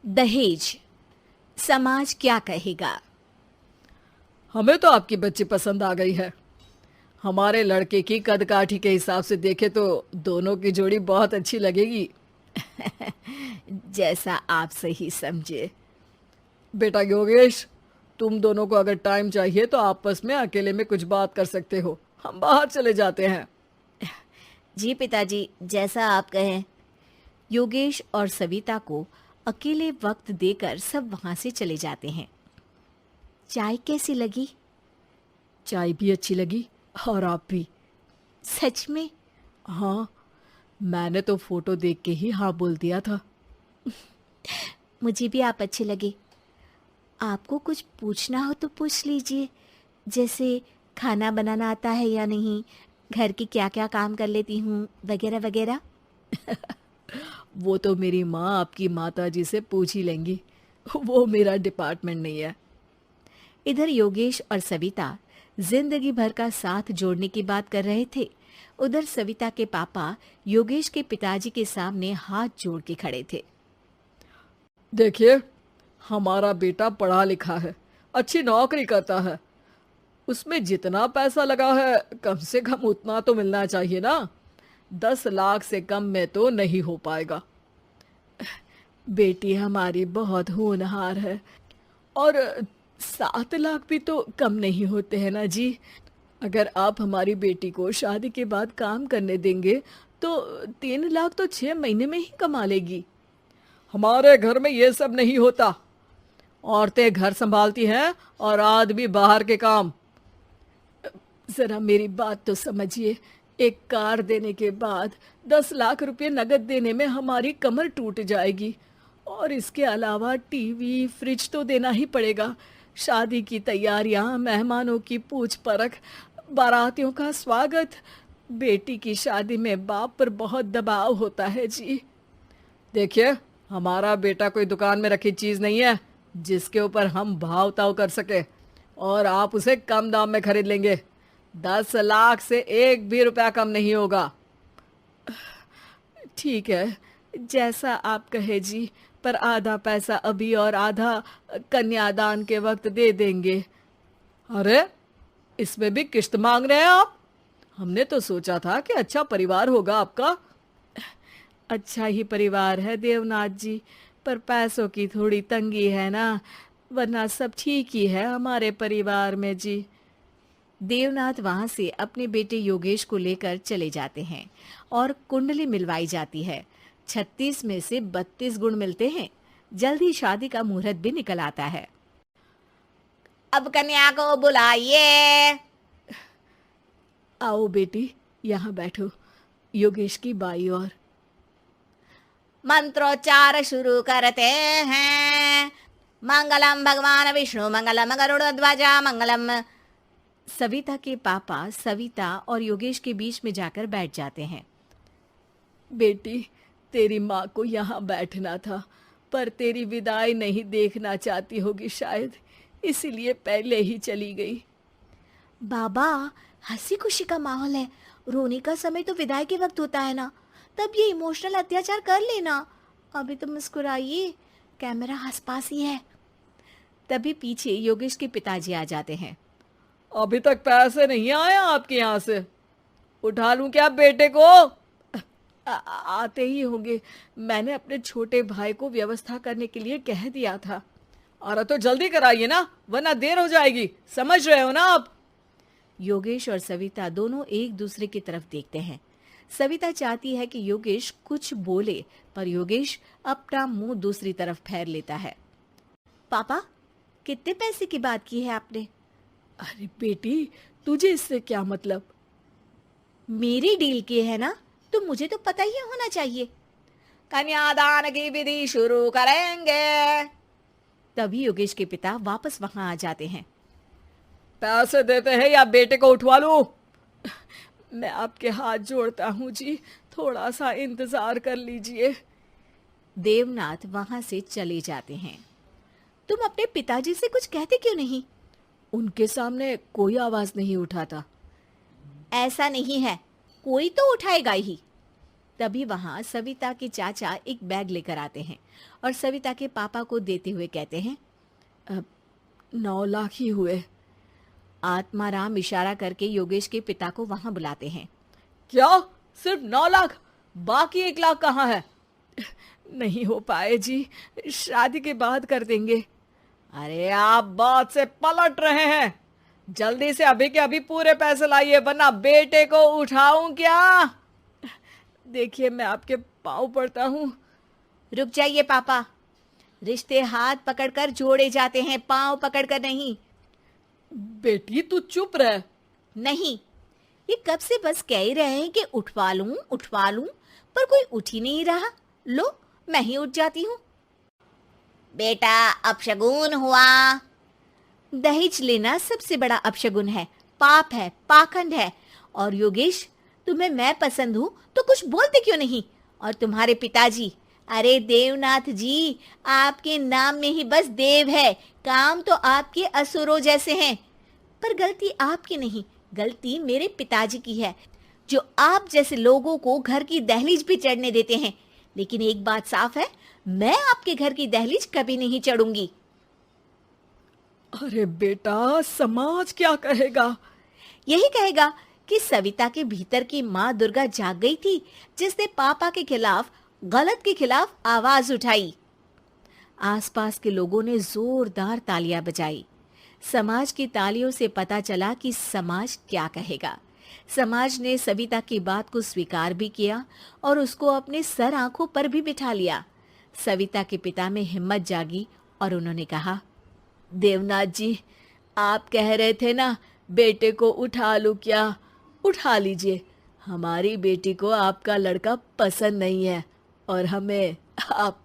दहेज, समाज क्या कहेगा। हमें तो आपकी बच्ची पसंद आ गई है। हमारे लड़के की कद काठी के हिसाब से देखे तो दोनों की जोड़ी बहुत अच्छी लगेगी। जैसा आप सही समझे। बेटा योगेश, तुम दोनों को अगर टाइम चाहिए तो आपस में अकेले में कुछ बात कर सकते हो। हम बाहर चले जाते हैं। जी पिताजी, जैसा आप कहें। योगेश और सविता को अकेले वक्त देकर सब वहां से चले जाते हैं। चाय कैसी लगी? चाय भी अच्छी लगी और आप भी। सच में? हाँ, मैंने तो फोटो देख के ही हाँ बोल दिया था। मुझे भी आप अच्छे लगे। आपको कुछ पूछना हो तो पूछ लीजिए, जैसे खाना बनाना आता है या नहीं, घर के क्या क्या काम कर लेती हूँ, वगैरह वगैरह। वो तो मेरी माँ आपकी माता जी से पूछ ही लेंगी। वो मेरा डिपार्टमेंट नहीं है। इधर योगेश और सविता जिंदगी भर का साथ जोड़ने की बात कर रहे थे। उधर सविता के पापा योगेश के पिताजी के सामने हाथ जोड़ के खड़े थे। देखिए, हमारा बेटा पढ़ा लिखा है, अच्छी नौकरी करता है। उसमें जितना पैसा लगा है कम से कम उतना तो मिलना चाहिए ना। 10 लाख से कम में तो नहीं हो पाएगा। बेटी हमारी बहुत होनहार है और 7 लाख भी तो कम नहीं होते हैं ना जी। अगर आप हमारी बेटी को शादी के बाद काम करने देंगे तो 3 लाख तो 6 महीने में ही कमा लेगी। हमारे घर में ये सब नहीं होता। औरतें घर संभालती हैं और आदमी बाहर के काम। जरा मेरी बात तो समझिए। एक कार देने के बाद 10 लाख रुपए नगद देने में हमारी कमर टूट जाएगी और इसके अलावा टीवी फ्रिज तो देना ही पड़ेगा। शादी की तैयारियां, मेहमानों की पूछ परख, बारातियों का स्वागत। बेटी की शादी में बाप पर बहुत दबाव होता है जी। देखिए, हमारा बेटा कोई दुकान में रखी चीज नहीं है जिसके ऊपर हम भाव ताव कर सके और आप उसे कम दाम में खरीद लेंगे। 10 लाख से एक भी रुपया कम नहीं होगा। ठीक है, जैसा आप कहे जी, पर आधा पैसा अभी और आधा कन्यादान के वक्त दे देंगे। अरे, इसमें भी किश्त मांग रहे हैं आप? हमने तो सोचा था कि अच्छा परिवार होगा आपका। अच्छा ही परिवार है देवनाथ जी, पर पैसों की थोड़ी तंगी है ना, वरना सब ठीक ही है हमारे परिवार में जी। देवनाथ वहां से अपने बेटे योगेश को लेकर चले जाते हैं और कुंडली मिलवाई जाती है। 36 में से 32 गुण मिलते हैं। जल्दी शादी का मुहूर्त भी निकल आता है। अब कन्या को बुलाइए। आओ बेटी, यहाँ बैठो। योगेश की बाई और। मंत्रोच्चार शुरू करते हैं। मंगलम भगवान विष्णु मंगलम गरुड़ध्वजा मंगलम। सविता के पापा सविता और योगेश के बीच में जाकर बैठ जाते हैं। बेटी, तेरी माँ को यहाँ बैठना था, पर तेरी विदाई नहीं देखना चाहती होगी शायद, इसीलिए पहले ही चली गई। बाबा, हंसी खुशी का माहौल है। रोने का समय तो विदाई के वक्त होता है ना, तब ये इमोशनल अत्याचार कर लेना। अभी तो मुस्कुराइए, कैमरा आसपास ही है। तभी पीछे योगेश के पिताजी आ जाते हैं। अभी तक पैसे नहीं आए आपके यहाँ से? उठा लूं क्या बेटे को? आते ही होंगे। मैंने अपने छोटे भाई को व्यवस्था करने के लिए कह दिया था। अरे तो जल्दी कराइए ना, वरना देर हो जाएगी। समझ रहे हो ना आप? योगेश और सविता दोनों एक दूसरे की तरफ देखते हैं। सविता चाहती है कि योगेश कुछ बोले, पर योगेश अपना मुंह दूसरी तरफ फेर लेता है। पापा, कितने पैसे की बात की है आपने? अरे बेटी, तुझे इससे क्या मतलब? मेरी डील की है ना, तो मुझे तो पता ही होना चाहिए। कन्यादान की विधि शुरू करेंगे। तभी योगेश के पिता वापस वहां आ जाते हैं। पैसे देते हैं या बेटे को उठवा लूं? मैं आपके हाथ जोड़ता हूँ जी, थोड़ा सा इंतजार कर लीजिए। देवनाथ वहां से चले जाते हैं। तुम अपने पिताजी से कुछ कहते क्यों नहीं? उनके सामने कोई आवाज नहीं उठाता। ऐसा नहीं है, कोई तो उठाएगा ही। तभी वहां सविता के चाचा एक बैग लेकर आते हैं और सविता के पापा को देते हुए कहते हैं, 9 लाख ही हुए। आत्माराम इशारा करके योगेश के पिता को वहां बुलाते हैं। क्या? सिर्फ 9 लाख? बाकी 1 लाख कहाँ है? नहीं हो पाए जी, शादी के बाद कर देंगे। अरे आप बात से पलट रहे हैं। जल्दी से अभी के अभी पूरे पैसे लाइए, वरना बेटे को उठाऊं क्या? देखिए मैं आपके पाँव पड़ता हूँ। रुक जाइए पापा, रिश्ते हाथ पकड़कर जोड़े जाते हैं, पांव पकड़कर नहीं। बेटी तू चुप रह। नहीं, ये कब से बस कह ही रहे हैं कि उठवा लूं, पर कोई उठ ही नहीं रहा। लो, मैं ही उठ जाती हूँ। बेटा, अपशगुन हुआ। दहेज लेना सबसे बड़ा अपशगुन है, पाप है, पाखंड है। और योगेश, तुम्हें मैं पसंद हूँ तो कुछ बोलते क्यों नहीं? और तुम्हारे पिताजी, अरे देवनाथ जी, आपके नाम में ही बस देव है, काम तो आपके असुरों जैसे हैं। पर गलती आपकी नहीं, गलती मेरे पिताजी की है, जो आप जैसे लोगों को घर की दहलीज भी चढ़ने देते हैं। लेकिन एक बात साफ है, मैं आपके घर की दहलीज कभी नहीं चढ़ूंगी। अरे बेटा, समाज क्या कहेगा? यही कहेगा कि सविता के भीतर की माँ दुर्गा जाग गई थी, जिसने पापा के खिलाफ, गलत के खिलाफ आवाज उठाई। आसपास के लोगों ने जोरदार तालियां बजाई। समाज की तालियों से पता चला कि समाज क्या कहेगा। समाज ने सविता की बात को स्वीकार भी किया और उसको अपने सर आंखों पर भी बिठा लिया। सविता के पिता में हिम्मत जागी और उन्होंने कहा, देवनाथ जी, आप कह रहे थे ना बेटे को उठा लूं क्या? उठा लीजिए। हमारी बेटी को आपका लड़का पसंद नहीं है और हमें आप